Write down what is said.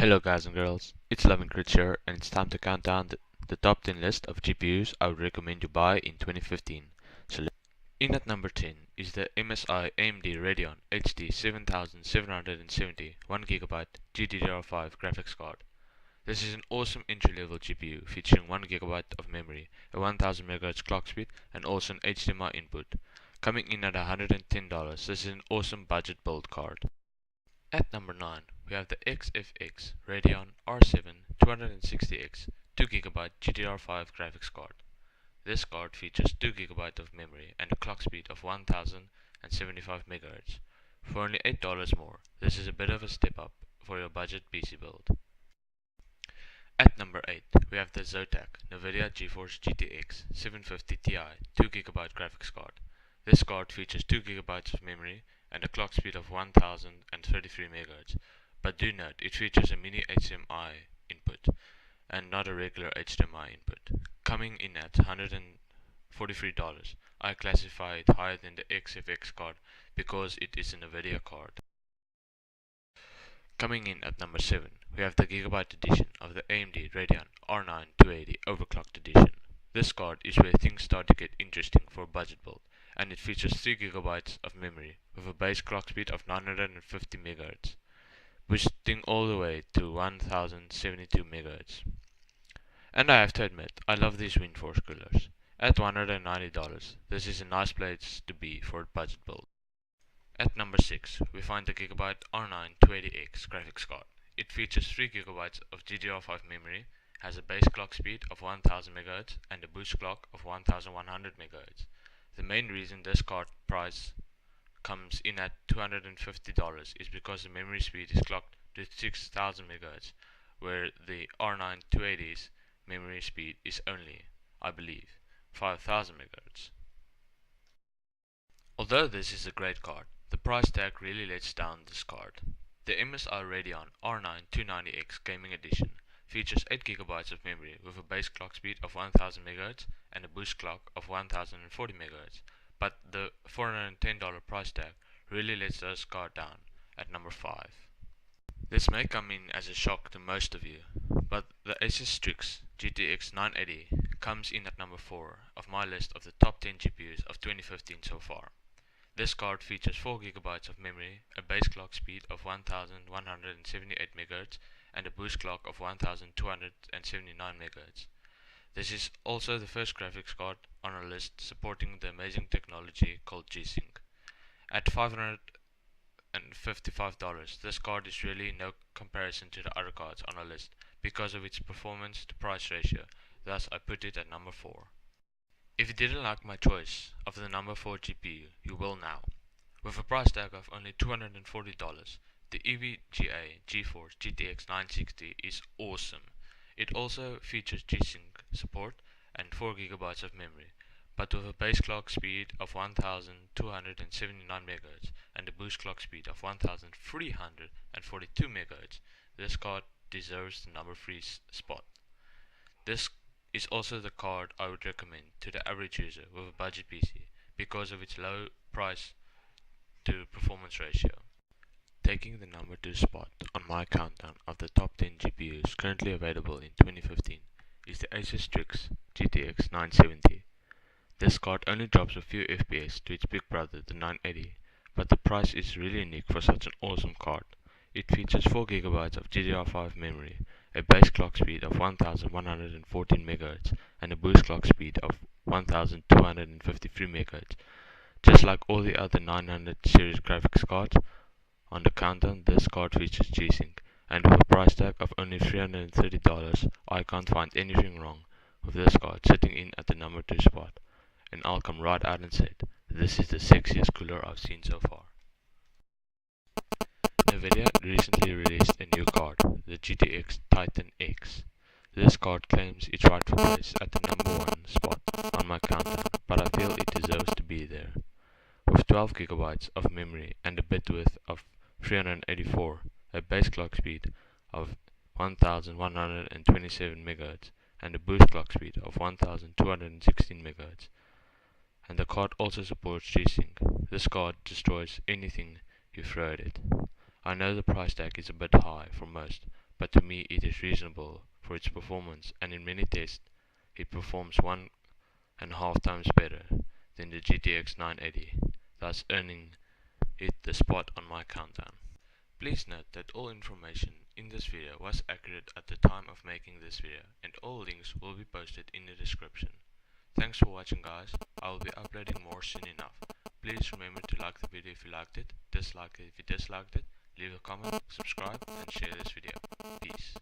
Hello guys and girls, it's Loving here and it's time to count down the top 10 list of GPUs I would recommend you buy in 2015. In at number 10 is the MSI AMD Radeon HD 7770 1GB GDDR5 graphics card. This is an awesome entry-level GPU featuring 1GB of memory, a 1000 MHz clock speed and also an HDMI input. Coming in at $110, this is an awesome budget build card. At number 9, we have the XFX Radeon R7 260X 2GB GDDR5 graphics card. This card features 2GB of memory and a clock speed of 1075 MHz. For only $8 more, this is a bit of a step up for your budget PC build. At number 8, we have the Zotac NVIDIA GeForce GTX 750 Ti 2GB graphics card. This card features 2GB of memory and a clock speed of 1033 MHz, but do note it features a mini HDMI input and not a regular HDMI input. Coming in at $143, I classify it higher than the XFX card because it is an NVIDIA card. Coming in at number 7, we have the Gigabyte edition of the AMD Radeon R9 280 Overclocked edition. This card is where things start to get interesting for a budget build, and it features 3GB of memory with a base clock speed of 950 MHz, boosting all the way to 1072 MHz. And I have to admit, I love these WindForce coolers. At $190, this is a nice place to be for a budget build. At number 6, we find the Gigabyte R9 280X graphics card. It features 3GB of GDDR5 memory, has a base clock speed of 1000 MHz and a boost clock of 1100 MHz. The main reason this card price comes in at $250 is because the memory speed is clocked to 6000 MHz, where the R9 280's memory speed is only, I believe, 5000 MHz. Although this is a great card, the price tag really lets down this card. The MSI Radeon R9 290X Gaming Edition features 8GB of memory with a base clock speed of 1000 MHz and a boost clock of 1040 MHz, but the $410 price tag really lets this card down at number 5. This may come in as a shock to most of you, but the Asus STRIX GTX 980 comes in at number 4 of my list of the top 10 GPUs of 2015 so far. This card features 4GB of memory, a base clock speed of 1178 MHz and a boost clock of 1279 MHz. This is also the first graphics card on our list supporting the amazing technology called G-Sync. At $555, this card is really no comparison to the other cards on our list because of its performance to price ratio, thus I put it at number 4. If you didn't like my choice of the number 4 GPU, you will now. With a price tag of only $240, the EVGA GeForce GTX 960 is awesome. It also features G-Sync support and 4GB of memory, but with a base clock speed of 1279 MHz and a boost clock speed of 1342 MHz, this card deserves the number 3 spot. This is also the card I would recommend to the average user with a budget PC because of its low price to performance ratio. Taking the number 2 spot on my countdown of the top 10 GPUs currently available in 2015 is the Asus STRIX GTX 970. This card only drops a few FPS to its big brother the 980, but the price is really unique for such an awesome card. It features 4GB of GDDR5 memory, a base clock speed of 1114 MHz and a boost clock speed of 1253 MHz. Just like all the other 900 series graphics cards on the countdown, this card features G-Sync, and with a price tag of only $330, I can't find anything wrong with this card sitting in at the number 2 spot, and I'll come right out and say it, this is the sexiest cooler I've seen so far. NVIDIA recently released a new card, the GTX Titan X. This card claims its rightful place at the number 1 spot on my countdown, but I feel it deserves to be there. With 12GB of memory and a bit width of 384, a base clock speed of 1127 MHz and a boost clock speed of 1216 MHz. And the card also supports G-Sync. This card destroys anything you throw at it. I know the price tag is a bit high for most, but to me it is reasonable for its performance, and in many tests it performs 1.5 times better than the GTX 980, thus earning it the spot on my countdown. Please note that all information in this video was accurate at the time of making this video, and all links will be posted in the description. Thanks for watching, guys. I will be uploading more soon enough. Please remember to like the video if you liked it, dislike it if you disliked it, leave a comment, subscribe, and share this video. Peace.